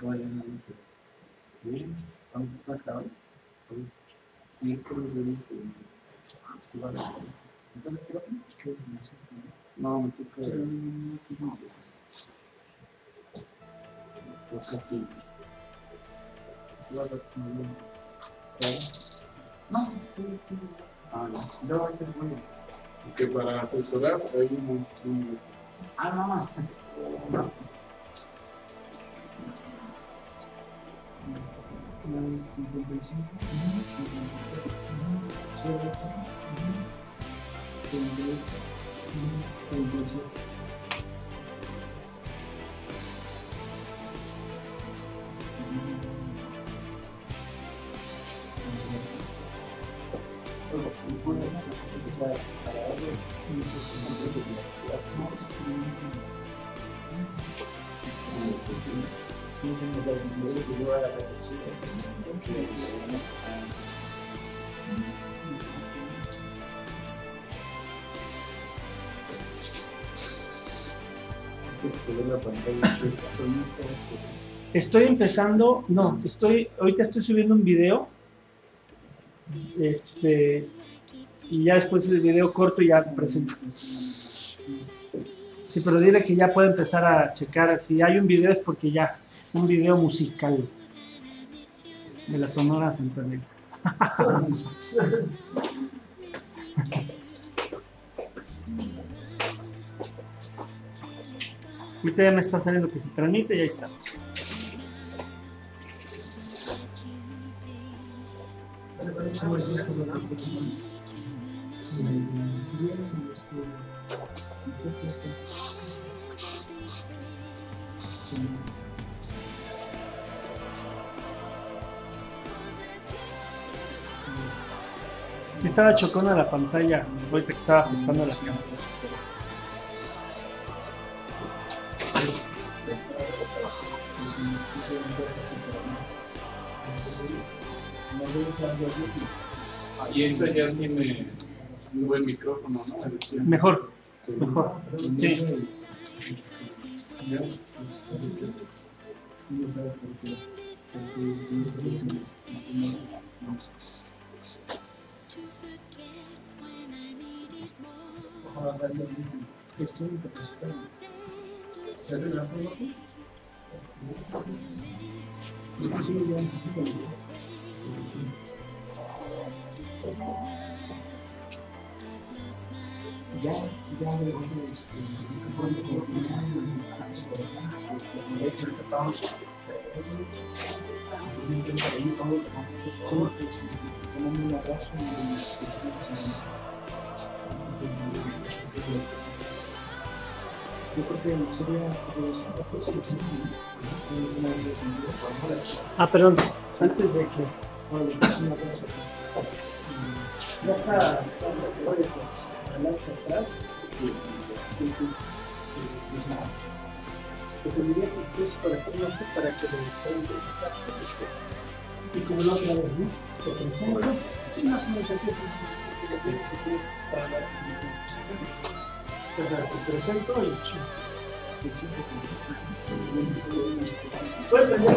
Bueno, no sé. Bien, ¿cómo está hoy? Hoy, miércoles, se va a ver. Entonces, ¿qué va a hacer? No, me toca. No, no va a ser bueno. Que para asesorar hay un... Ah, no. No. 55, 58, 38, 37. Estoy empezando, no, ahorita estoy subiendo un video, y ya después del video corto ya presento. Sí, pero dile que ya puede empezar a checar, si hay un video es porque ya, un video musical de la Sonora Santanera. Ahorita ya me está saliendo que se transmite y ahí está. Sí estaba chocona la pantalla, ahorita que estaba ajustando la cámara. Y esta ya tiene un buen micrófono, ¿no? Mejor, mejor. Sí. Ah, perdón, antes de que... Ya está, adelante, atrás. Te pediría que estés por aquí para que lo puedan verificar. Y como la otra vez, ¿no? Te presento. Sí, más o menos aquí es para la pues te presento y ¿puedes prender?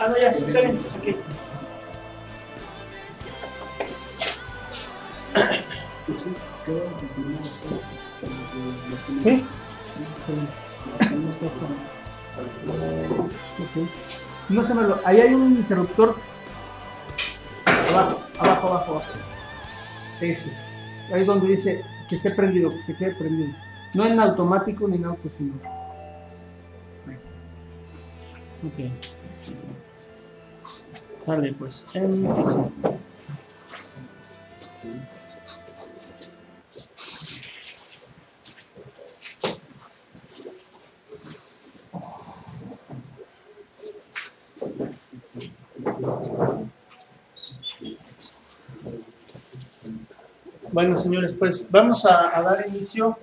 Ah, no, ya, sí, está bien, aquí. ¿Sí? No se me lo... Ahí hay un interruptor. Abajo. Ese. Ahí donde dice que esté prendido, que se quede prendido. No en automático ni en auto, sino. Ahí está. Ok. Sale, pues. Bueno, señores, pues vamos a dar inicio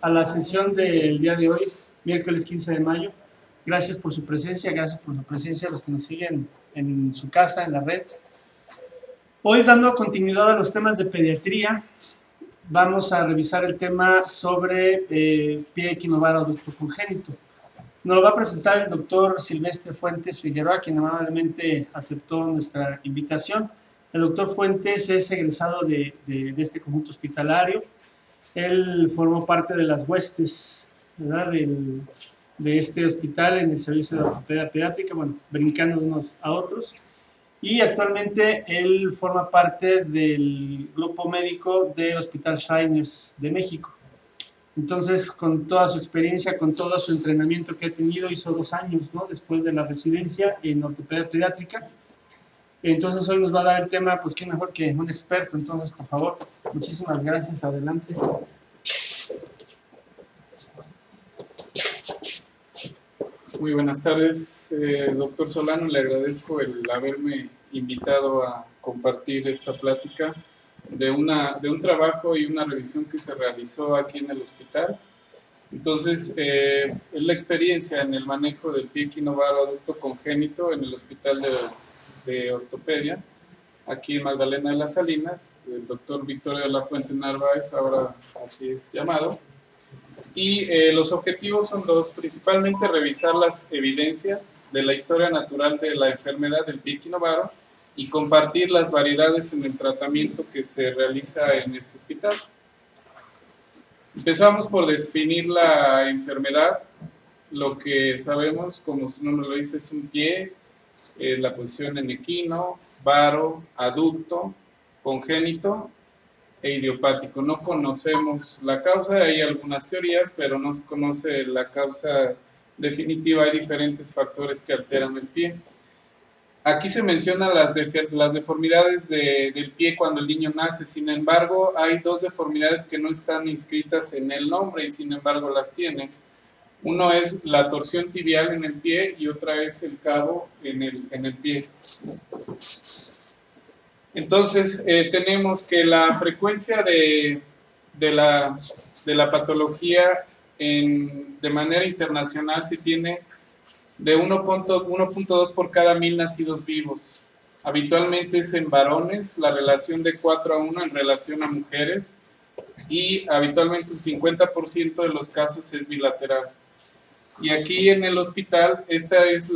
a la sesión del día de hoy, miércoles 15 de mayo. Gracias por su presencia a los que nos siguen en su casa, en la red. Hoy, dando continuidad a los temas de pediatría, vamos a revisar el tema sobre pie equinovaro ducto congénito. Nos lo va a presentar el doctor Silvestre Fuentes Figueroa, quien amablemente aceptó nuestra invitación. El doctor Fuentes es egresado de este conjunto hospitalario. Él formó parte de las huestes, ¿verdad?, de este hospital en el servicio de ortopedia pediátrica, bueno, brincando de unos a otros. Y actualmente él forma parte del grupo médico del Hospital Shriners de México. Entonces, con toda su experiencia, con todo su entrenamiento que ha tenido, hizo 2 años, ¿no?, después de la residencia en ortopedia pediátrica. Entonces, hoy nos va a dar el tema, pues qué mejor que un experto. Entonces, por favor, muchísimas gracias. Adelante. Muy buenas tardes, doctor Solano. Le agradezco el haberme invitado a compartir esta plática de un trabajo y una revisión que se realizó aquí en el hospital. Entonces, es la experiencia en el manejo del pie equinovaro adulto congénito en el Hospital de Ortopedia, aquí en Magdalena de las Salinas, el doctor Victorio de la Fuente Narváez, ahora así es llamado. Y los objetivos son 2, principalmente revisar las evidencias de la historia natural de la enfermedad del pie equinovaro y compartir las variedades en el tratamiento que se realiza en este hospital. Empezamos por definir la enfermedad. Lo que sabemos, como su nombre lo dice, es un pie, la posición en equino, varo, aducto, congénito e idiopático. No conocemos la causa, hay algunas teorías, pero no se conoce la causa definitiva. Hay diferentes factores que alteran el pie. Aquí se mencionan las deformidades del pie cuando el niño nace. Sin embargo, hay 2 deformidades que no están inscritas en el nombre y sin embargo las tiene. Uno es la torsión tibial en el pie y otra es el cabo en el pie. Entonces, tenemos que la frecuencia de la patología de manera internacional se tiene de 1.2 por cada 1000 nacidos vivos. Habitualmente es en varones, la relación de 4:1 en relación a mujeres, y habitualmente el 50% de los casos es bilateral. Y aquí en el hospital, esta es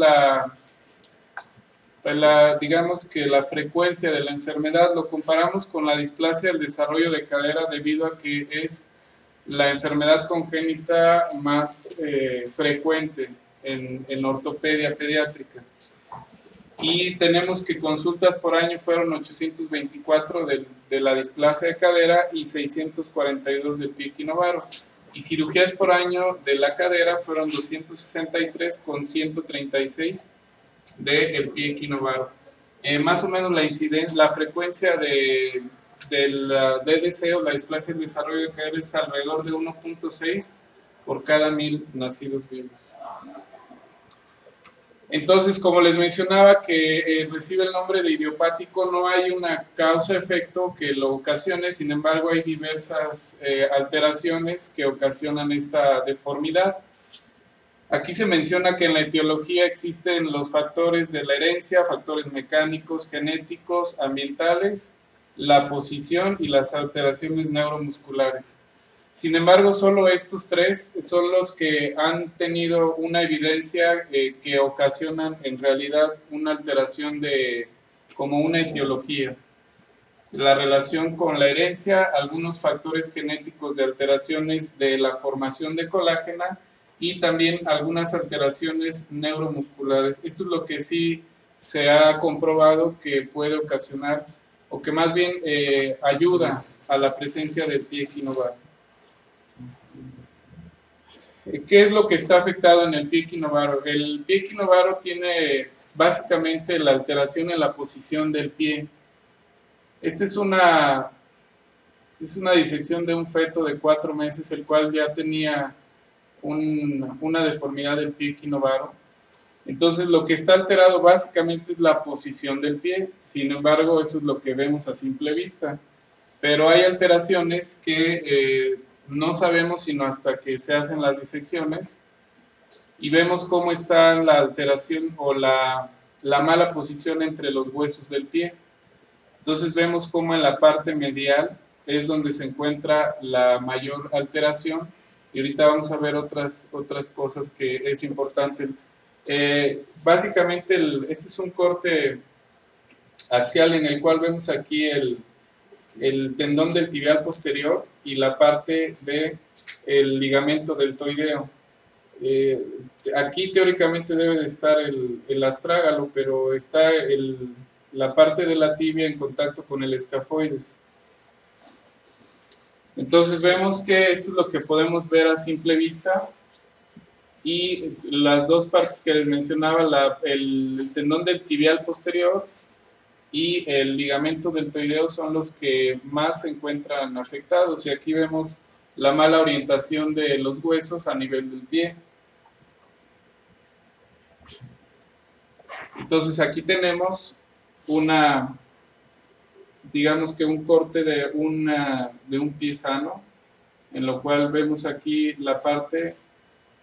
digamos que la frecuencia de la enfermedad. Lo comparamos con la displasia del desarrollo de cadera debido a que es la enfermedad congénita más frecuente en ortopedia pediátrica. Y tenemos que consultas por año fueron 824 de la displasia de cadera y 642 del pie equinovaro. Y cirugías por año de la cadera fueron 263 con 136 del pie equinovaro. Más o menos la frecuencia del DDC o la displasia del desarrollo de cadera es alrededor de 1.6 por cada 1000 nacidos vivos. Entonces, como les mencionaba, que recibe el nombre de idiopático, no hay una causa-efecto que lo ocasione. Sin embargo, hay diversas alteraciones que ocasionan esta deformidad. Aquí se menciona que en la etiología existen los factores de la herencia, factores mecánicos, genéticos, ambientales, la posición y las alteraciones neuromusculares. Sin embargo, solo estos 3 son los que han tenido una evidencia que ocasionan en realidad una alteración como una etiología. La relación con la herencia, algunos factores genéticos de alteraciones de la formación de colágena y también algunas alteraciones neuromusculares. Esto es lo que sí se ha comprobado que puede ocasionar, o que más bien ayuda a la presencia del pie equinovaro. ¿Qué es lo que está afectado en el pie equinovaro? El pie equinovaro tiene básicamente la alteración en la posición del pie. Esta es una disección de un feto de 4 meses, el cual ya tenía una deformidad del pie equinovaro. Entonces, lo que está alterado básicamente es la posición del pie. Sin embargo, eso es lo que vemos a simple vista. Pero hay alteraciones que no sabemos sino hasta que se hacen las disecciones y vemos cómo está la alteración o la mala posición entre los huesos del pie. Entonces vemos cómo en la parte medial es donde se encuentra la mayor alteración y ahorita vamos a ver otras cosas que es importante. Básicamente este es un corte axial en el cual vemos aquí el tendón del tibial posterior y la parte del ligamento deltoideo. Aquí teóricamente debe de estar el astrágalo, pero está la parte de la tibia en contacto con el escafoides. Entonces vemos que esto es lo que podemos ver a simple vista, y las dos partes que les mencionaba, el tendón del tibial posterior y el ligamento deltoideo, son los que más se encuentran afectados, y aquí vemos la mala orientación de los huesos a nivel del pie. Entonces aquí tenemos digamos que un corte de un pie sano, en lo cual vemos aquí la parte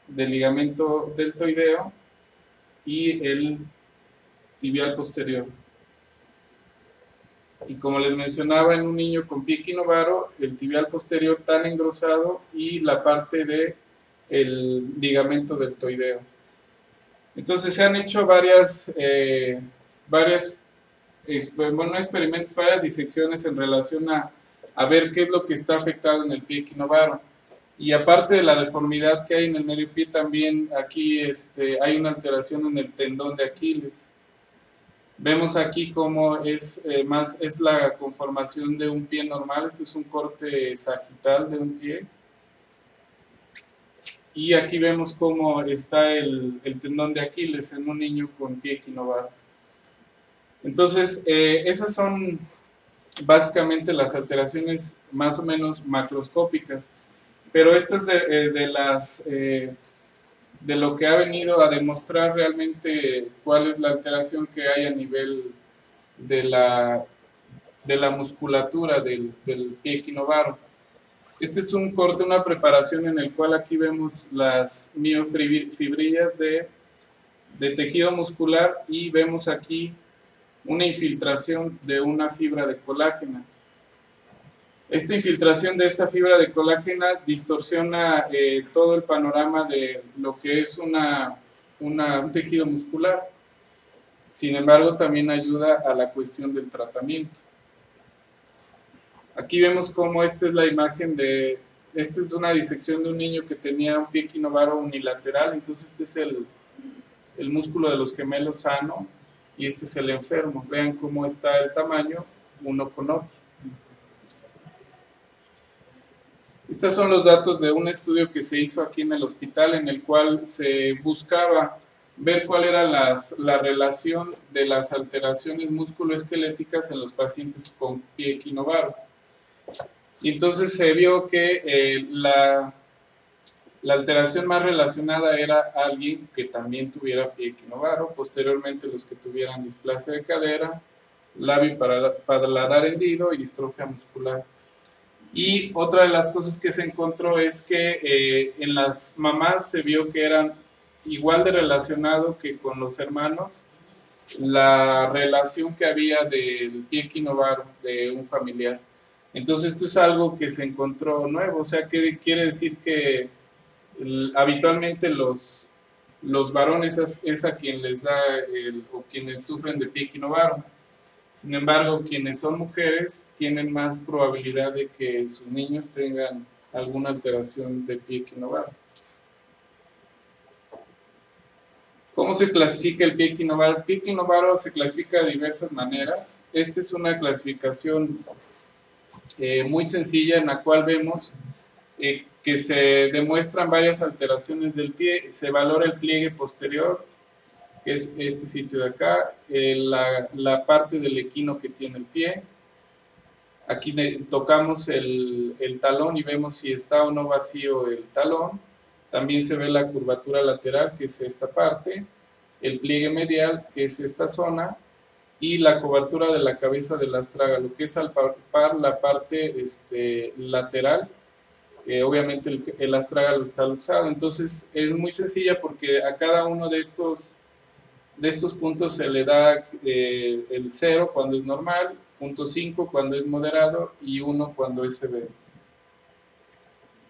del ligamento deltoideo y el tibial posterior. Y como les mencionaba, en un niño con pie equinovaro, el tibial posterior tan engrosado y la parte del ligamento deltoideo. Entonces se han hecho varios experimentos, varias disecciones en relación a ver qué es lo que está afectado en el pie equinovaro. Y aparte de la deformidad que hay en el medio pie, también aquí hay una alteración en el tendón de Aquiles. Vemos aquí cómo es la conformación de un pie normal. Este es un corte sagital de un pie. Y aquí vemos cómo está el tendón de Aquiles en un niño con pie equinovaro. Entonces, esas son básicamente las alteraciones más o menos macroscópicas. Pero esto es de lo que ha venido a demostrar realmente cuál es la alteración que hay a nivel de la musculatura del pie equinovaro. Este es un corte, una preparación en el cual aquí vemos las miofibrillas de tejido muscular, y vemos aquí una infiltración de una fibra de colágena. Esta infiltración de esta fibra de colágena distorsiona todo el panorama de lo que es un tejido muscular. Sin embargo, también ayuda a la cuestión del tratamiento. Aquí vemos cómo esta es la imagen esta es una disección de un niño que tenía un pie equinovaro unilateral. Entonces este es el músculo de los gemelos sano y este es el enfermo. Vean cómo está el tamaño uno con otro. Estos son los datos de un estudio que se hizo aquí en el hospital, en el cual se buscaba ver cuál era la relación de las alteraciones musculoesqueléticas en los pacientes con pie equinovaro. Y entonces se vio que la alteración más relacionada era alguien que también tuviera pie equinovaro, posteriormente los que tuvieran displasia de cadera, labio paladar hendido y distrofia muscular. Y otra de las cosas que se encontró es que en las mamás se vio que eran igual de relacionado que con los hermanos la relación que había del pie equinovaro de un familiar. Entonces esto es algo que se encontró nuevo, o sea, que quiere decir que habitualmente los varones es a quien les da o quienes sufren de pie equinovaro. Sin embargo, quienes son mujeres tienen más probabilidad de que sus niños tengan alguna alteración de pie equinovaro. ¿Cómo se clasifica el pie equinovaro? El pie equinovaro se clasifica de diversas maneras. Esta es una clasificación muy sencilla, en la cual vemos que se demuestran varias alteraciones del pie. Se valora el pliegue posterior, que es este sitio de acá, la parte del equino que tiene el pie. Aquí tocamos el talón y vemos si está o no vacío el talón. También se ve la curvatura lateral, que es esta parte, el pliegue medial, que es esta zona, y la cobertura de la cabeza del astrágalo, que es al palpar la parte lateral. Obviamente el astrágalo está luxado. Entonces es muy sencilla, porque a cada uno de estos puntos se le da el 0 cuando es normal, 0.5 cuando es moderado y 1 cuando es severo.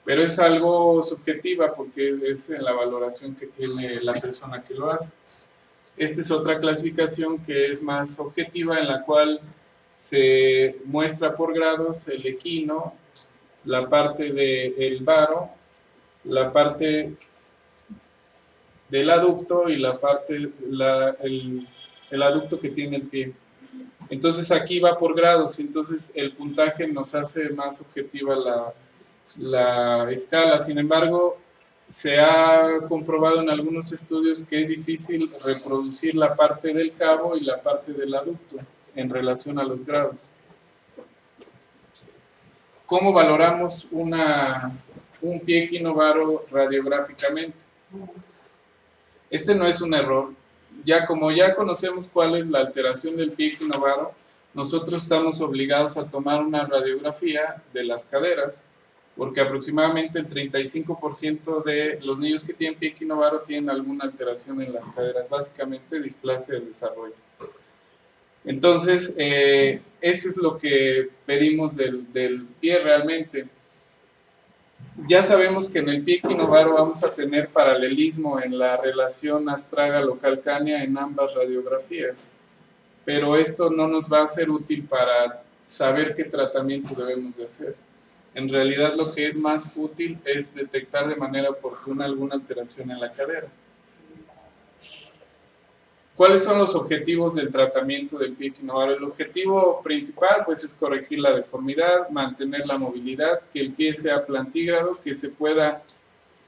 pero es algo subjetiva porque es en la valoración que tiene la persona que lo hace. Esta es otra clasificación que es más objetiva, en la cual se muestra por grados el equino, la parte del varo, la parte del aducto y la parte, el aducto que tiene el pie. Entonces aquí va por grados, entonces el puntaje nos hace más objetiva la escala. Sin embargo, se ha comprobado en algunos estudios que es difícil reproducir la parte del cabo y la parte del aducto en relación a los grados. ¿Cómo valoramos un pie equinovaro radiográficamente? Este no es un error. Como ya conocemos cuál es la alteración del pie equinovaro, nosotros estamos obligados a tomar una radiografía de las caderas, porque aproximadamente el 35% de los niños que tienen pie equinovaro tienen alguna alteración en las caderas, básicamente displasia del desarrollo. Entonces, eso es lo que pedimos del pie realmente. Ya sabemos que en el pie equinovaro vamos a tener paralelismo en la relación astrágalo-calcánea en ambas radiografías, pero esto no nos va a ser útil para saber qué tratamiento debemos de hacer. En realidad lo que es más útil es detectar de manera oportuna alguna alteración en la cadera. ¿Cuáles son los objetivos del tratamiento del pie equinovaro? El objetivo principal pues es corregir la deformidad, mantener la movilidad, que el pie sea plantígrado, que se pueda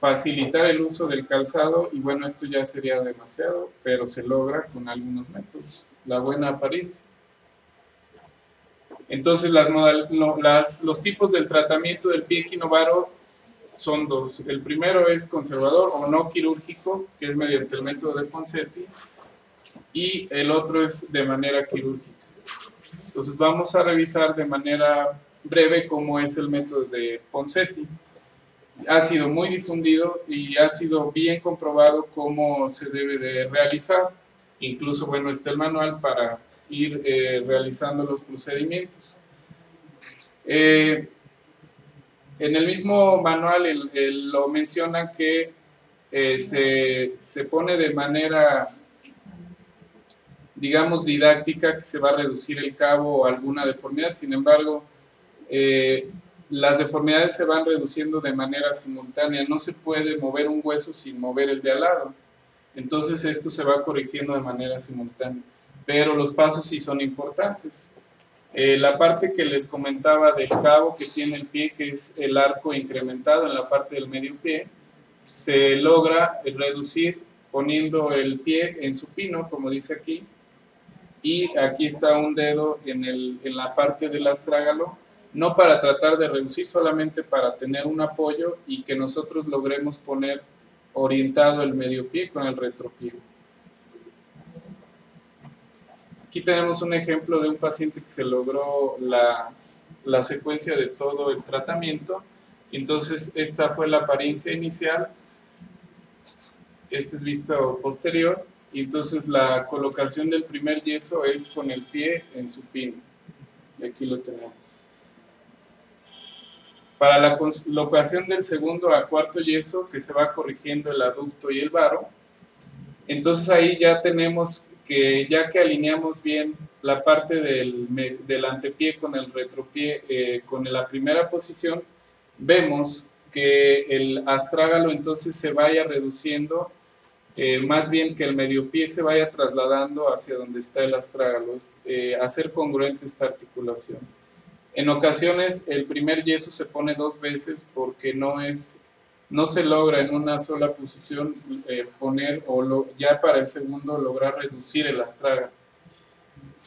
facilitar el uso del calzado, y bueno, esto ya sería demasiado, pero se logra con algunos métodos. La buena apariencia. Entonces los tipos del tratamiento del pie equinovaro son dos. El primero es conservador o no quirúrgico, que es mediante el método de Ponseti, y el otro es de manera quirúrgica. Entonces vamos a revisar de manera breve cómo es el método de Ponseti. Ha sido muy difundido y ha sido bien comprobado cómo se debe de realizar. Incluso, bueno, está el manual para ir realizando los procedimientos. En el mismo manual lo menciona que se pone de manera, digamos, didáctica, que se va a reducir el cabo o alguna deformidad. Sin embargo, las deformidades se van reduciendo de manera simultánea. No se puede mover un hueso sin mover el de al lado. Entonces esto se va corrigiendo de manera simultánea. Pero los pasos sí son importantes. La parte que les comentaba del cabo que tiene el pie, que es el arco incrementado en la parte del medio pie, se logra reducir poniendo el pie en supino, como dice aquí, y aquí está un dedo en la parte del astrágalo, no para tratar de reducir, solamente para tener un apoyo y que nosotros logremos poner orientado el medio pie con el retropié. Aquí tenemos un ejemplo de un paciente que se logró la secuencia de todo el tratamiento. Entonces esta fue la apariencia inicial, este es visto posterior, y entonces la colocación del primer yeso es con el pie en supino, y aquí lo tenemos. Para la colocación del segundo a cuarto yeso, que se va corrigiendo el aducto y el varo, entonces ahí ya tenemos que, ya que alineamos bien la parte del antepié con el retropié, con la primera posición, vemos que el astrágalo entonces se vaya reduciendo, más bien que el mediopié se vaya trasladando hacia donde está el astrágalo, hacer congruente esta articulación. En ocasiones el primer yeso se pone 2 veces porque no se logra en una sola posición poner, ya para el segundo lograr reducir el astrágalo.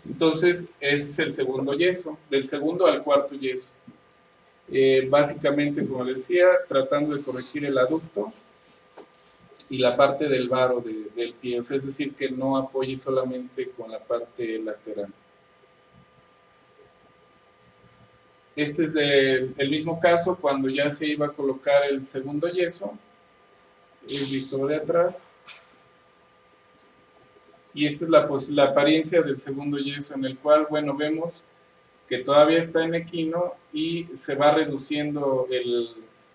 Entonces ese es el segundo yeso, del segundo al cuarto yeso. Básicamente, como les decía, tratando de corregir el aducto y la parte del varo del pie, o sea, es decir, que no apoye solamente con la parte lateral. Este es el mismo caso cuando ya se iba a colocar el segundo yeso, es visto de atrás, y esta es la apariencia del segundo yeso, en el cual, bueno, vemos que todavía está en equino y se va reduciendo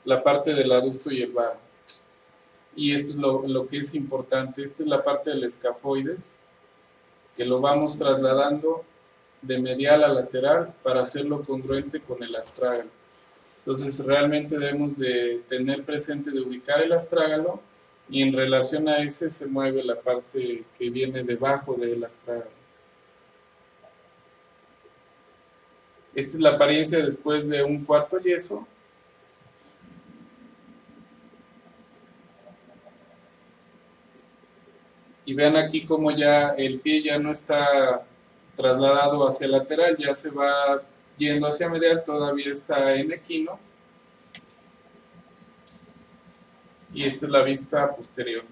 la parte del aducto y el varo. Y esto es lo que es importante. Esta es la parte del escafoides, que lo vamos trasladando de medial a lateral para hacerlo congruente con el astrágalo. Entonces realmente debemos de tener presente de ubicar el astrágalo y en relación a ese se mueve la parte que viene debajo del astrágalo. Esta es la apariencia después de un cuarto yeso. Y vean aquí como ya el pie ya no está trasladado hacia lateral, ya se va yendo hacia medial, todavía está en equino. Y esta es la vista posterior.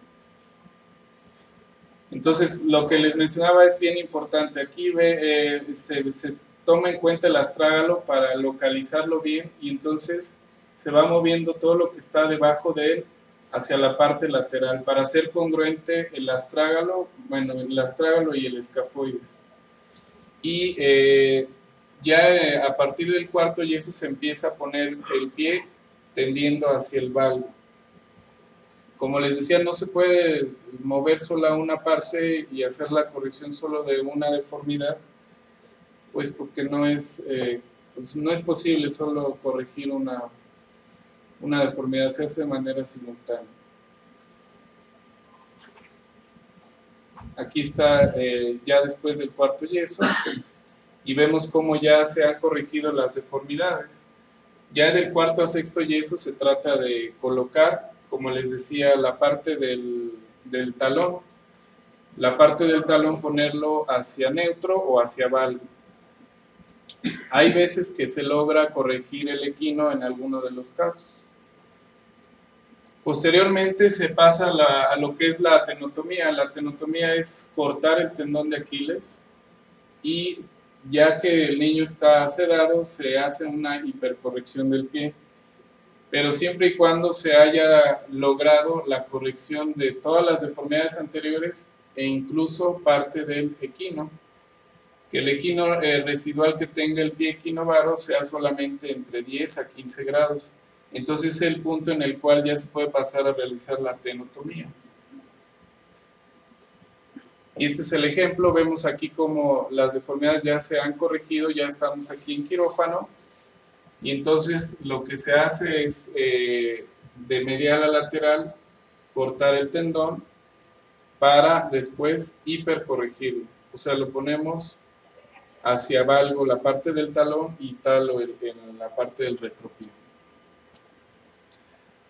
Entonces, lo que les mencionaba es bien importante. Aquí se toma en cuenta el astrágalo para localizarlo bien y entonces se va moviendo todo lo que está debajo de él hacia la parte lateral para hacer congruente el astrágalo, el astrágalo y el escafoides. Y ya a partir del cuarto yeso se empieza a poner el pie tendiendo hacia el valgo. Como les decía, no se puede mover solo una parte y hacer la corrección solo de una deformidad, pues porque no es posible solo corregir una deformidad, se hace de manera simultánea. Aquí está ya después del cuarto yeso y vemos cómo ya se han corregido las deformidades. Ya del cuarto a sexto yeso se trata de colocar, como les decía, la parte del talón. La parte del talón ponerlo hacia neutro o hacia valgo. Hay veces que se logra corregir el equino en alguno de los casos. Posteriormente se pasa a lo que es la tenotomía. La tenotomía es cortar el tendón de Aquiles y ya que el niño está sedado se hace una hipercorrección del pie. Pero siempre y cuando se haya logrado la corrección de todas las deformidades anteriores e incluso parte del equino. Que el equino residual que tenga el pie equinovaro sea solamente entre 10 a 15 grados. Entonces es el punto en el cual ya se puede pasar a realizar la tenotomía. Y este es el ejemplo, vemos aquí como las deformidades ya se han corregido, ya estamos aquí en quirófano. Y entonces lo que se hace es de medial a lateral cortar el tendón para después hipercorregirlo. O sea, lo ponemos hacia valgo la parte del talón y talo en la parte del retropie.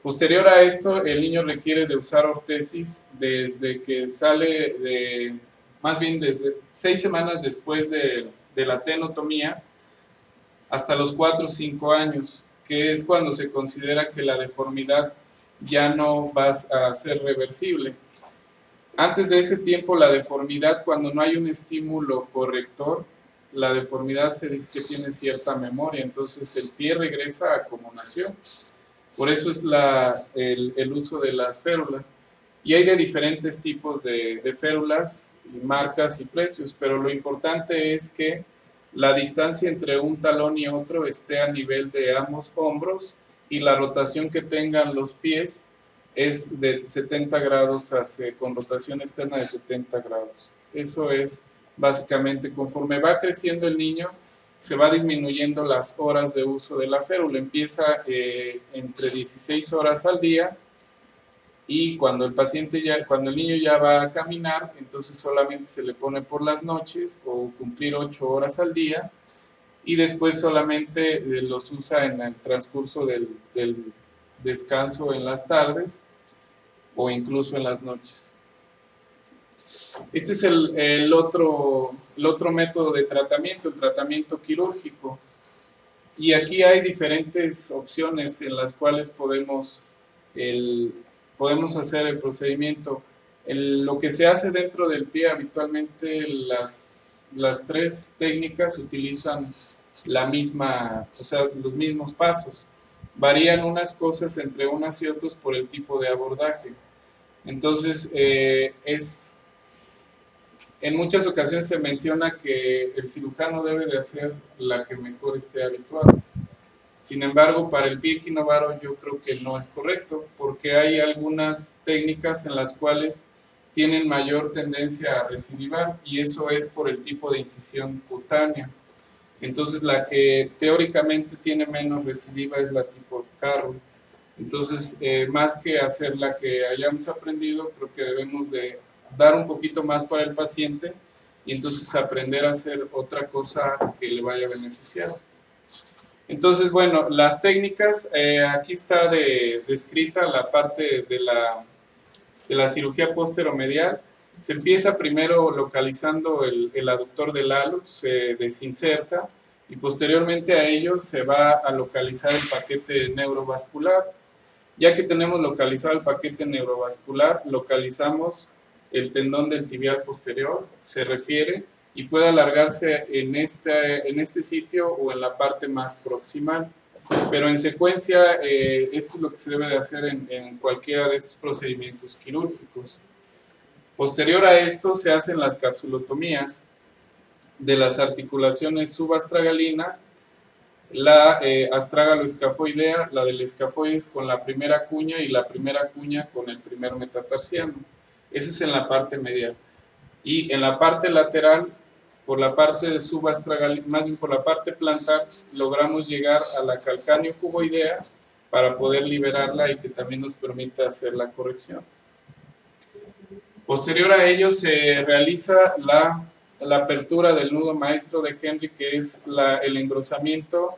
Posterior a esto, el niño requiere de usar ortesis desde que sale más bien desde 6 semanas después de la tenotomía hasta los 4 o 5 años, que es cuando se considera que la deformidad ya no va a ser reversible. Antes de ese tiempo, la deformidad, cuando no hay un estímulo corrector, la deformidad se dice que tiene cierta memoria, entonces el pie regresa a como nació. Por eso es el uso de las férulas. Y hay de diferentes tipos de férulas, marcas y precios, pero lo importante es que la distancia entre un talón y otro esté a nivel de ambos hombros y la rotación que tengan los pies es de 70 grados con rotación externa de 70 grados. Eso es básicamente, conforme va creciendo el niño, se va disminuyendo las horas de uso de la férula. Empieza entre 16 horas al día y cuando el niño ya va a caminar, entonces solamente se le pone por las noches o cumplir 8 horas al día y después solamente los usa en el transcurso del descanso en las tardes o incluso en las noches. Este es el otro método de tratamiento, el tratamiento quirúrgico. Y aquí hay diferentes opciones en las cuales podemos hacer el procedimiento. Lo que se hace dentro del pie, habitualmente las 3 técnicas utilizan los mismos pasos. Varían unas cosas entre unas y otras por el tipo de abordaje. Entonces, en muchas ocasiones se menciona que el cirujano debe de hacer la que mejor esté habituado. Sin embargo, para el pie equinovaro yo creo que no es correcto, porque hay algunas técnicas en las cuales tienen mayor tendencia a recidivar, y eso es por el tipo de incisión cutánea. Entonces, la que teóricamente tiene menos recidiva es la tipo Carroll. Entonces, más que hacer la que hayamos aprendido, creo que debemos de dar un poquito más para el paciente y entonces aprender a hacer otra cosa que le vaya a beneficiar. Entonces, bueno, las técnicas, aquí está descrita la parte de la cirugía posteromedial. Se empieza primero localizando el aductor del hallux, se desinserta y posteriormente a ello se va a localizar el paquete neurovascular. Ya que tenemos localizado el paquete neurovascular, localizamos el tendón del tibial posterior, se refiere, y puede alargarse en este sitio o en la parte más proximal. Pero en secuencia, esto es lo que se debe de hacer en cualquiera de estos procedimientos quirúrgicos. Posterior a esto se hacen las capsulotomías de las articulaciones subastragalina, la astrágalo-escafoidea, la del escafoides con la primera cuña y la primera cuña con el primer metatarsiano. Ese es en la parte medial. Y en la parte lateral, por la parte de subastragalina, más bien por la parte plantar, logramos llegar a la calcáneo-cuboidea para poder liberarla y que también nos permita hacer la corrección. Posterior a ello se realiza la apertura del nudo maestro de Henry, que es el engrosamiento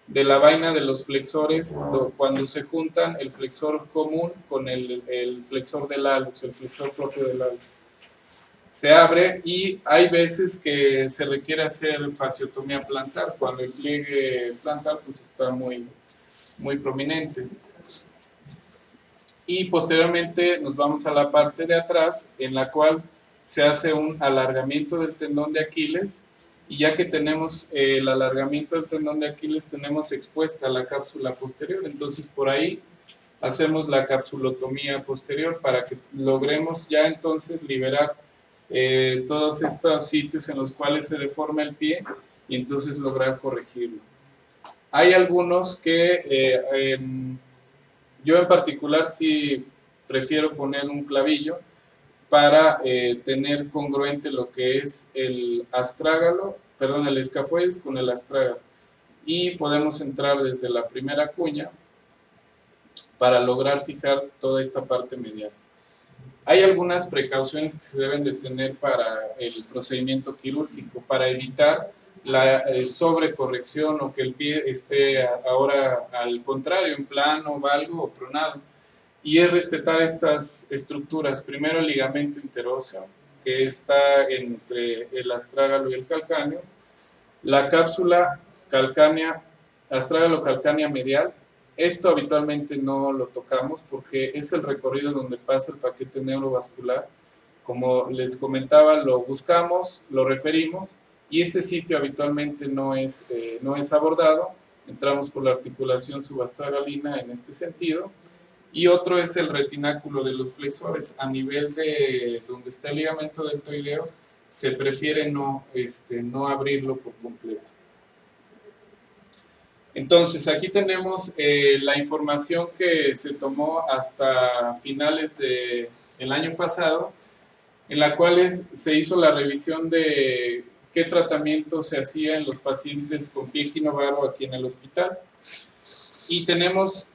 de la vaina de los flexores cuando se juntan el flexor común con el flexor del hallux, el flexor propio del hallux. Se abre y hay veces que se requiere hacer fasciotomía plantar, cuando el pliegue plantar pues está muy prominente. Y posteriormente nos vamos a la parte de atrás, en la cual se hace un alargamiento del tendón de Aquiles, y ya que tenemos el alargamiento del tendón de Aquiles, tenemos expuesta la cápsula posterior, entonces por ahí hacemos la capsulotomía posterior para que logremos ya entonces liberar todos estos sitios en los cuales se deforma el pie y entonces lograr corregirlo. Hay algunos que yo en particular sí prefiero poner un clavillo para tener congruente lo que es el escafoides con el astrágalo, y podemos entrar desde la primera cuña para lograr fijar toda esta parte medial. Hay algunas precauciones que se deben de tener para el procedimiento quirúrgico para evitar la sobrecorrección o que el pie esté ahora al contrario, en plano, valgo o pronado. Y es respetar estas estructuras. Primero el ligamento interóseo, que está entre el astrágalo y el calcáneo, la cápsula calcánea, astrágalo-calcánea medial. Esto habitualmente no lo tocamos porque es el recorrido donde pasa el paquete neurovascular. Como les comentaba, lo buscamos, lo referimos, y este sitio habitualmente no es abordado. Entramos por la articulación subastragalina en este sentido. Y otro es el retináculo de los flexores. A nivel de donde está el ligamento deltoideo, se prefiere no abrirlo por completo. Entonces, aquí tenemos la información que se tomó hasta finales del año pasado, en la cual se hizo la revisión de qué tratamiento se hacía en los pacientes con pie equinovaro aquí en el hospital. Y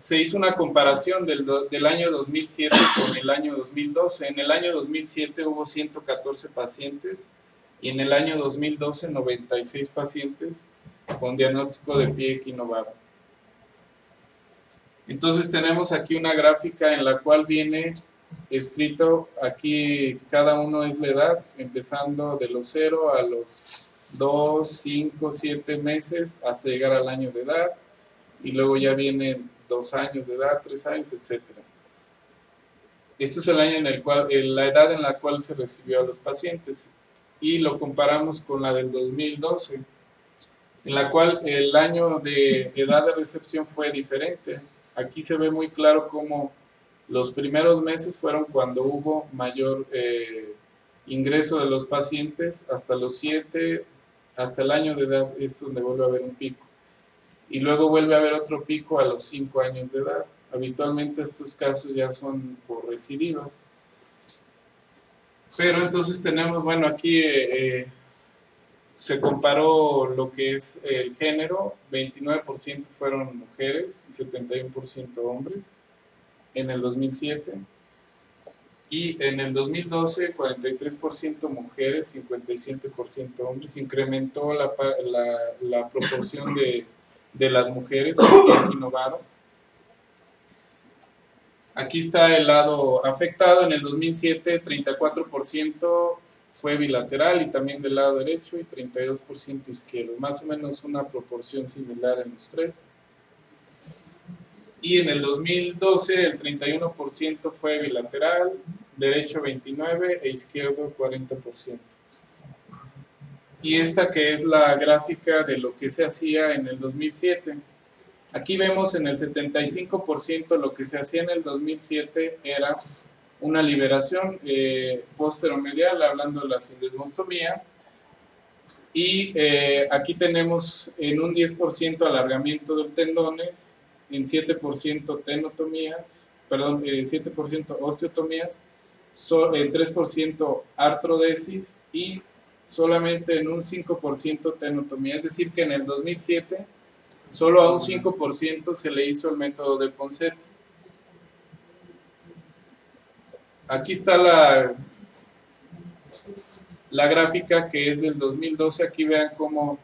se hizo una comparación del año 2007 con el año 2012. En el año 2007 hubo 114 pacientes y en el año 2012 96 pacientes con diagnóstico de pie equinovaro. Entonces tenemos aquí una gráfica en la cual viene escrito, aquí cada uno es la edad, empezando de los 0 a los 2, 5, 7 meses hasta llegar al año de edad, y luego ya vienen 2 años de edad, 3 años, etc. Este es el año en el cual, la edad en la cual se recibió a los pacientes, y lo comparamos con la del 2012, en la cual el año de edad de recepción fue diferente. Aquí se ve muy claro cómo los primeros meses fueron cuando hubo mayor ingreso de los pacientes, hasta los 7, hasta el año de edad es donde vuelve a haber un pico. y luego vuelve a haber otro pico a los 5 años de edad. Habitualmente estos casos ya son por recidivas. Pero entonces tenemos, bueno, aquí se comparó lo que es el género, 29% fueron mujeres y 71% hombres en el 2007. Y en el 2012, 43% mujeres, 57% hombres. Incrementó la proporción de las mujeres con Piecky Novaro. Aquí está el lado afectado. En el 2007, 34% fue bilateral y también del lado derecho y 32% izquierdo. Más o menos una proporción similar en los tres. Y en el 2012 el 31% fue bilateral, derecho 29% e izquierdo 40%. Y esta que es la gráfica de lo que se hacía en el 2007. Aquí vemos en el 75% lo que se hacía en el 2007 era una liberación posteromedial, hablando de la sindesmostomía. Y aquí tenemos en un 10% alargamiento de tendones, en 7% tenotomías, perdón, 7% osteotomías, en 3% artrodesis y solamente en un 5% tenotomía. Es decir, que en el 2007 solo a un 5% se le hizo el método de Ponseti. Aquí está la gráfica que es del 2012. Aquí vean cómo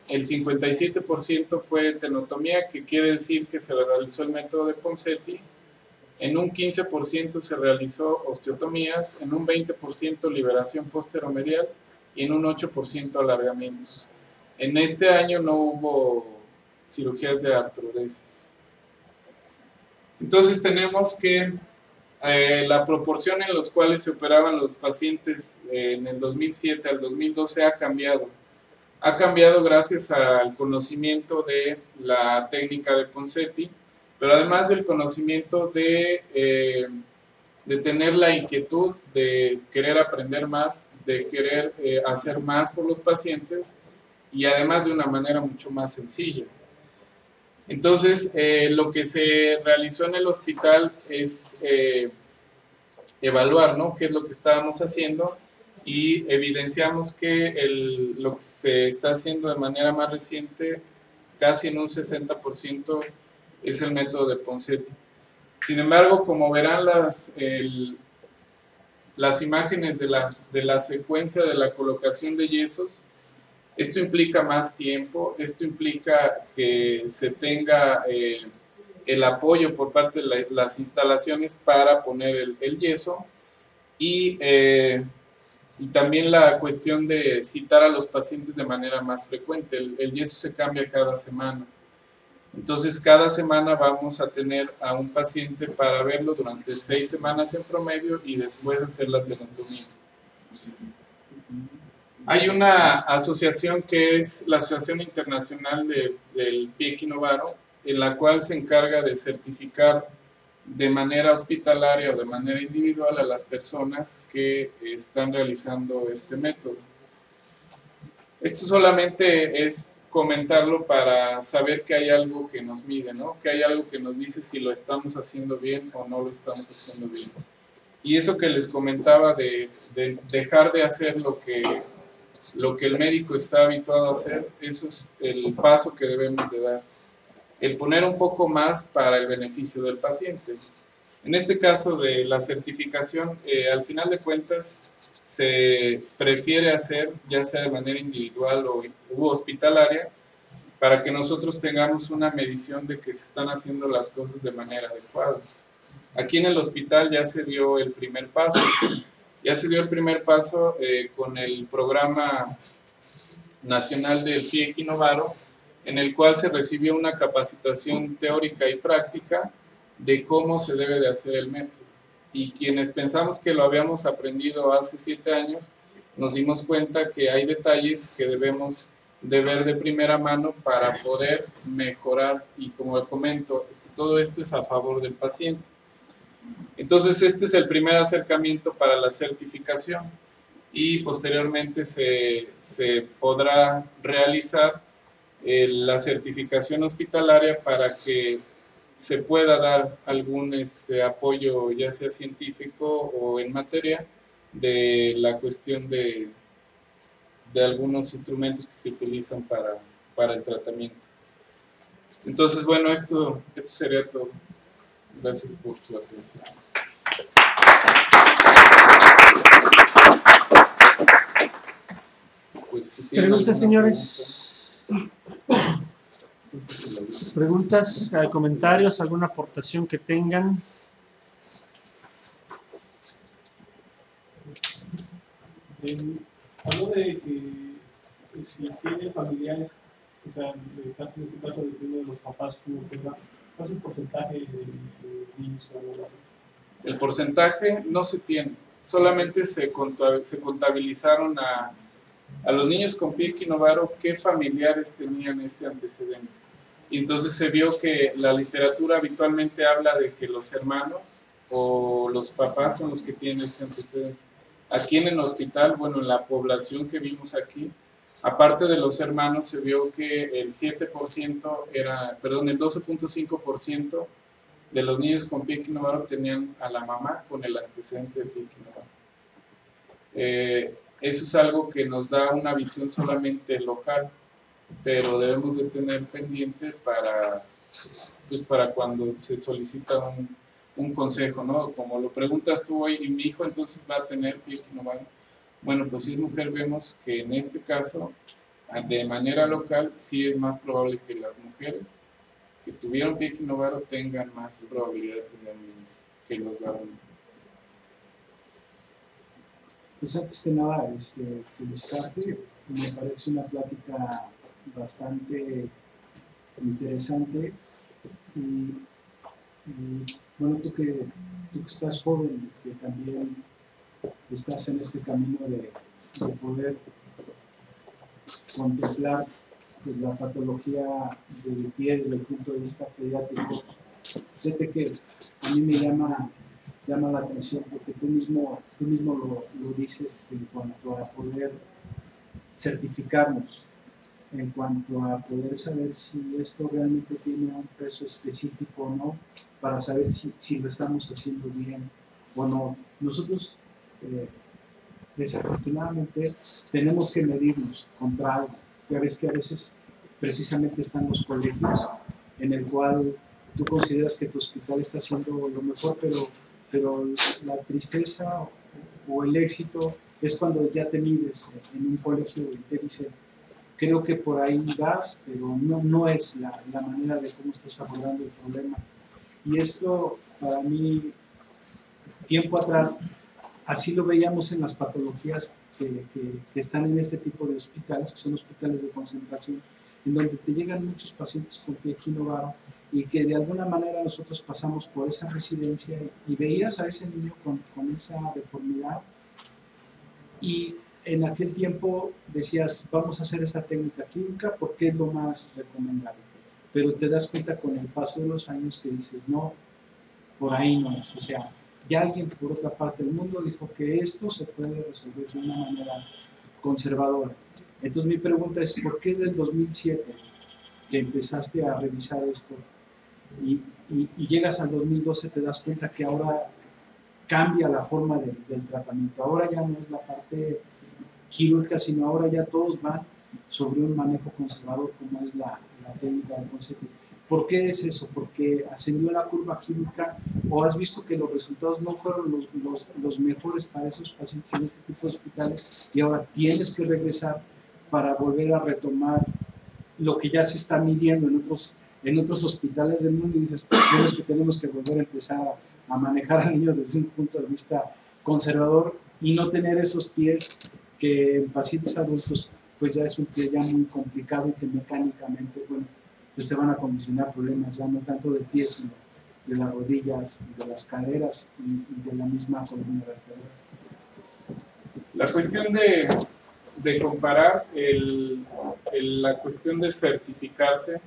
el 57% fue tenotomía, que quiere decir que se realizó el método de Ponseti. En un 15% se realizó osteotomías, en un 20% liberación posteromedial y en un 8% alargamientos. En este año no hubo cirugías de artrodesis. Entonces tenemos que la proporción en los cuales se operaban los pacientes en el 2007 al 2012 ha cambiado. Ha cambiado gracias al conocimiento de la técnica de Ponseti, pero además del conocimiento de tener la inquietud de querer aprender más, de querer hacer más por los pacientes y además de una manera mucho más sencilla. Entonces, lo que se realizó en el hospital es evaluar, ¿no?, qué es lo que estábamos haciendo, y evidenciamos que lo que se está haciendo de manera más reciente, casi en un 60%, es el método de Ponseti. Sin embargo, como verán las imágenes de la secuencia de la colocación de yesos, esto implica más tiempo, esto implica que se tenga el apoyo por parte de las instalaciones para poner el yeso, y también la cuestión de citar a los pacientes de manera más frecuente. El yeso se cambia cada semana. Entonces, cada semana vamos a tener a un paciente para verlo durante 6 semanas en promedio y después hacer la tenotomía. Hay una asociación que es la Asociación Internacional del Piecky Novaro, en la cual se encarga de certificar de manera hospitalaria o de manera individual a las personas que están realizando este método. Esto solamente es comentarlo para saber que hay algo que nos mide, ¿no?, que hay algo que nos dice si lo estamos haciendo bien o no lo estamos haciendo bien. Y eso que les comentaba de dejar de hacer lo que el médico está habituado a hacer, eso es el paso que debemos de dar. El poner un poco más para el beneficio del paciente. En este caso de la certificación, al final de cuentas, se prefiere hacer, ya sea de manera individual u hospitalaria, para que nosotros tengamos una medición de que se están haciendo las cosas de manera adecuada. Aquí en el hospital ya se dio el primer paso. Ya se dio el primer paso con el Programa Nacional del Piecky Novaro, en el cual se recibió una capacitación teórica y práctica de cómo se debe de hacer el método. Y quienes pensamos que lo habíamos aprendido hace 7 años, nos dimos cuenta que hay detalles que debemos de ver de primera mano para poder mejorar, y como comento, todo esto es a favor del paciente. Entonces, este es el primer acercamiento para la certificación, y posteriormente se podrá realizar la certificación hospitalaria para que se pueda dar algún apoyo, ya sea científico o en materia de la cuestión de algunos instrumentos que se utilizan para el tratamiento. Entonces, bueno, esto sería todo. Gracias por su atención. Pues, si tienen Preguntas, alguna señores. Preguntas, comentarios, alguna aportación que tengan. Habló de que si tiene familiares, o sea, en este caso de uno de los papás tuvo que dar, ¿cuál es el porcentaje de niños que hablan? El porcentaje no se tiene, solamente se contabilizaron a los niños con Piecky-Novaro qué familiares tenían este antecedente. Y entonces se vio que la literatura habitualmente habla de que los hermanos o los papás son los que tienen este antecedente. Aquí en el hospital, bueno, en la población que vimos aquí, aparte de los hermanos, se vio que el 7% era, perdón, el 12.5% de los niños con Piecky-Novaro tenían a la mamá con el antecedente de Piecky-Novaro. Eso es algo que nos da una visión solamente local, pero debemos de tener pendiente para cuando se solicita un consejo, ¿no? Como lo preguntas tú hoy, y mi hijo entonces va a tener Piecky-Novaro. Bueno, pues si es mujer, vemos que en este caso, de manera local, sí es más probable que las mujeres que tuvieron Piecky-Novaro tengan más probabilidad de tener un niño que los varones. Pues antes que nada, felicitarte. Me parece una plática bastante interesante y bueno, tú que estás joven, que también estás en este camino de poder contemplar pues, la patología del pie desde el punto de vista pediátrico, fíjate que a mí me llama la atención porque tú mismo lo dices en cuanto a poder certificarnos, en cuanto a poder saber si esto realmente tiene un peso específico o no, para saber si lo estamos haciendo bien o no. Nosotros, desafortunadamente, tenemos que medirnos contra algo. Ya ves que a veces precisamente están los colegios en el cual tú consideras que tu hospital está haciendo lo mejor, pero la tristeza o el éxito es cuando ya te mides en un colegio y te dicen, creo que por ahí vas, pero no es la manera de cómo estás abordando el problema. Y esto, para mí, tiempo atrás, así lo veíamos en las patologías que están en este tipo de hospitales, que son hospitales de concentración, en donde te llegan muchos pacientes con Piecky-Novaro y que de alguna manera nosotros pasamos por esa residencia y veías a ese niño con esa deformidad y en aquel tiempo decías, vamos a hacer esta técnica química porque es lo más recomendable. Pero te das cuenta con el paso de los años que dices, no, por ahí no es. O sea, ya alguien por otra parte del mundo dijo que esto se puede resolver de una manera conservadora. Entonces mi pregunta es, ¿por qué del 2007 que empezaste a revisar esto y llegas al 2012 te das cuenta que ahora cambia la forma del tratamiento? Ahora ya no es la parte quirúrgica, sino ahora ya todos van sobre un manejo conservador como es la técnica del concepto. ¿Por qué es eso? ¿Porque ascendió la curva química o has visto que los resultados no fueron los mejores para esos pacientes en este tipo de hospitales y ahora tienes que regresar para volver a retomar lo que ya se está midiendo en otros hospitales del mundo y dices, tenemos que volver a empezar a manejar al niño desde un punto de vista conservador y no tener esos pies que en pacientes adultos pues ya es un pie ya muy complicado y que mecánicamente, bueno, pues te van a condicionar problemas ya no tanto de pies, sino de las rodillas, de las caderas y de la misma columna vertebral. La cuestión de comparar la cuestión de certificarse,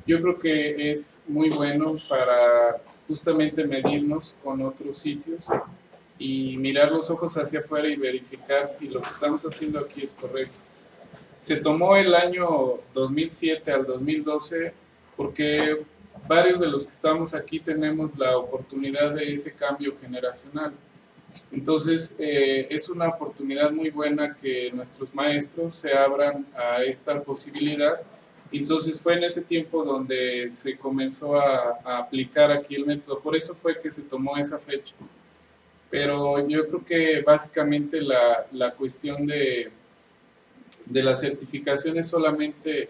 yo creo que es muy bueno para justamente medirnos con otros sitios y mirar los ojos hacia afuera y verificar si lo que estamos haciendo aquí es correcto. se tomó el año 2007 al 2012 porque varios de los que estamos aquí tenemos la oportunidad de ese cambio generacional. Entonces, es una oportunidad muy buena que nuestros maestros se abran a esta posibilidad. Entonces, fue en ese tiempo donde se comenzó a aplicar aquí el método. Por eso fue que se tomó esa fecha. Pero yo creo que básicamente la cuestión de la certificación es solamente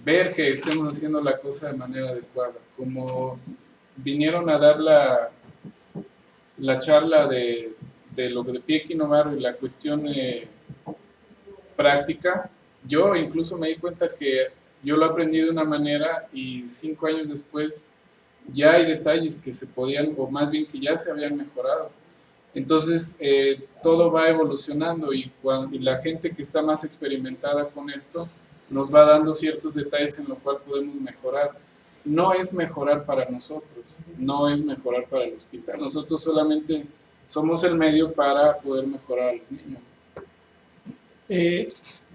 ver que estemos haciendo la cosa de manera adecuada. Como vinieron a dar la charla de lo de Piecky Novaro y la cuestión práctica, yo incluso me di cuenta que yo lo aprendí de una manera y 5 años después ya hay detalles que se podían, o más bien que ya se habían mejorado. Entonces, todo va evolucionando y la gente que está más experimentada con esto nos va dando ciertos detalles en los cuales podemos mejorar. No es mejorar para nosotros, no es mejorar para el hospital. Nosotros solamente somos el medio para poder mejorar a los niños.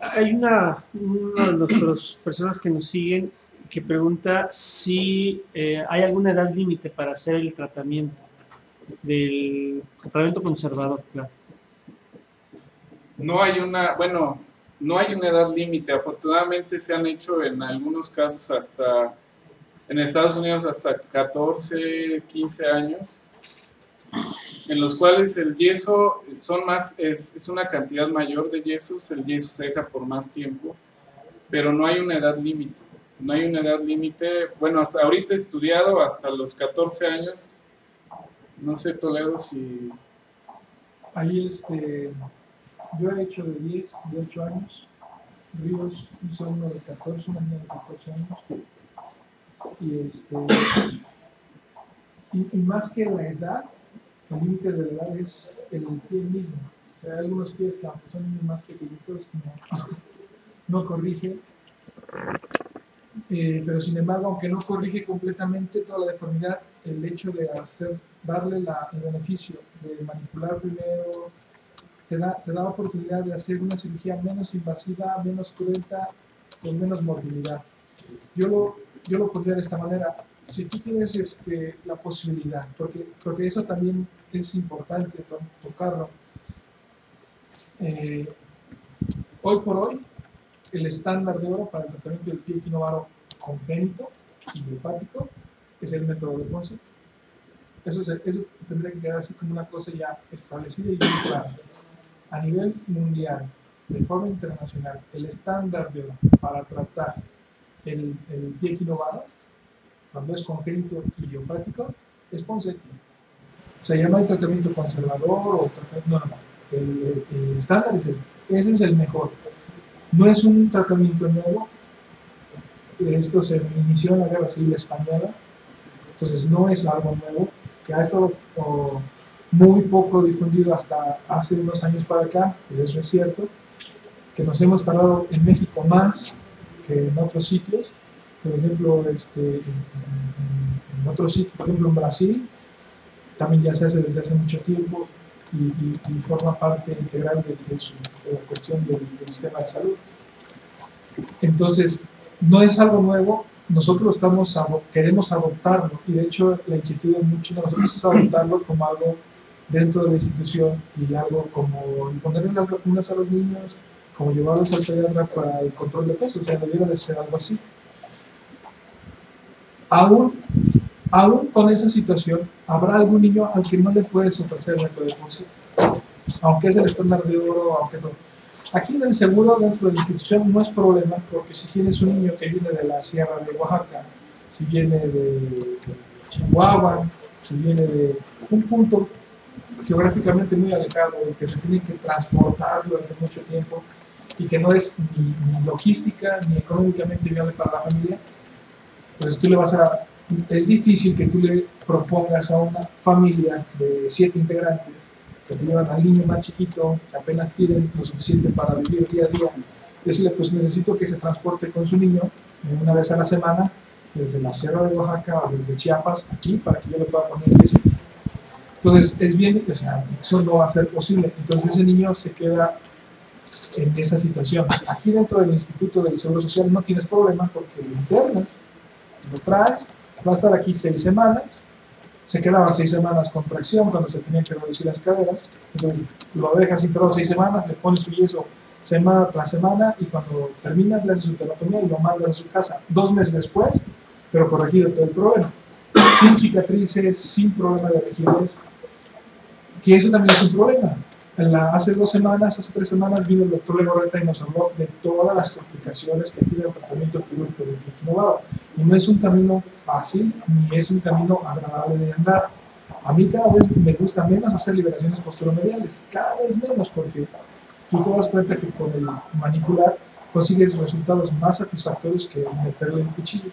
Hay una de nuestras personas que nos siguen que pregunta si hay alguna edad límite para hacer el tratamiento conservador, claro. No hay una edad límite. Afortunadamente se han hecho en algunos casos hasta, en Estados Unidos hasta 14, 15 años, en los cuales el yeso es una cantidad mayor de yesos, el yeso se deja por más tiempo, pero no hay una edad límite. No hay una edad límite. Bueno, hasta ahorita he estudiado hasta los 14 años. No sé, Toledo, si... Ahí yo he hecho de 10, de 8 años. Ríos hizo uno de 14, una niña de 14 años. Y más que la edad, el límite de la edad es el pie mismo. O sea, hay algunos pies que aunque son niños más pequeñitos no corrigen. Pero sin embargo, aunque no corrige completamente toda la deformidad, el hecho de darle el beneficio de manipular primero te da la oportunidad de hacer una cirugía menos invasiva, menos cruenta, con menos morbilidad. Yo lo pondría de esta manera: si tú tienes la posibilidad, porque eso también es importante tocarlo, hoy por hoy el estándar de oro para el tratamiento del Piecky Novaro congénito y idiopático es el método de Ponce. Eso tendría que quedar así como una cosa ya establecida y bien clara. A nivel mundial, de forma internacional, el estándar de oro para tratar el Piecky Novaro, cuando es congénito y idiopático, es Ponce. O sea, ya no hay tratamiento conservador o tratamiento normal. El estándar es ese. Ese es el mejor. No es un tratamiento nuevo. Esto se inició en la Guerra Civil Española, entonces no es algo nuevo, que ha estado muy poco difundido hasta hace unos años para acá, eso es cierto, que nos hemos tardado en México más que en otros sitios. Por ejemplo, en otros sitios, por ejemplo en Brasil, también ya se hace desde hace mucho tiempo y forma parte integral de la cuestión del sistema de salud. Entonces, no es algo nuevo, nosotros queremos adoptarlo, y de hecho la inquietud de muchos de nosotros es adoptarlo como algo dentro de la institución y algo como ponerle las vacunas a los niños, como llevarlos al pediatra para el control de peso. O sea, debiera de ser algo así. Aún con esa situación, habrá algún niño al que no le puedes ofrecer el método de Ponce, aunque es el estándar de oro, aunque no. Aquí en el seguro, dentro de la institución, no es problema, porque si tienes un niño que viene de la Sierra de Oaxaca, si viene de Chihuahua, si viene de un punto geográficamente muy alejado, y que se tiene que transportar durante mucho tiempo, y que no es ni logística ni económicamente viable para la familia, entonces tú le vas a... Es difícil que tú le propongas a una familia de 7 integrantes que te llevan al niño más chiquito, que apenas tienen lo suficiente para vivir día a día, decirle, pues necesito que se transporte con su niño una vez a la semana desde la Sierra de Oaxaca o desde Chiapas aquí para que yo le pueda poner piecitas. Entonces es bien, o sea, eso no va a ser posible. Entonces ese niño se queda en esa situación. Aquí dentro del Instituto del Seguro Social no tienes problema porque lo internas, lo traes, va a estar aquí 6 semanas, se quedaban 6 semanas con tracción cuando se tenían que reducir las caderas, entonces lo dejas internado 6 semanas, le pones su yeso semana tras semana y cuando terminas le haces su teratomía y lo mandas a su casa 2 meses después, pero corregido todo el problema, sin cicatrices, sin problema de rigidez, que eso también es un problema. Hace 2 semanas, hace 3 semanas vino el doctor Legorreta y nos habló de todas las complicaciones que tiene el tratamiento quirúrgico del equinovado. Y no es un camino fácil, ni es un camino agradable de andar. A mí cada vez me gusta menos hacer liberaciones posteromediales, cada vez menos, porque tú te das cuenta que con el manipular consigues resultados más satisfactorios que meterle el cuchillo.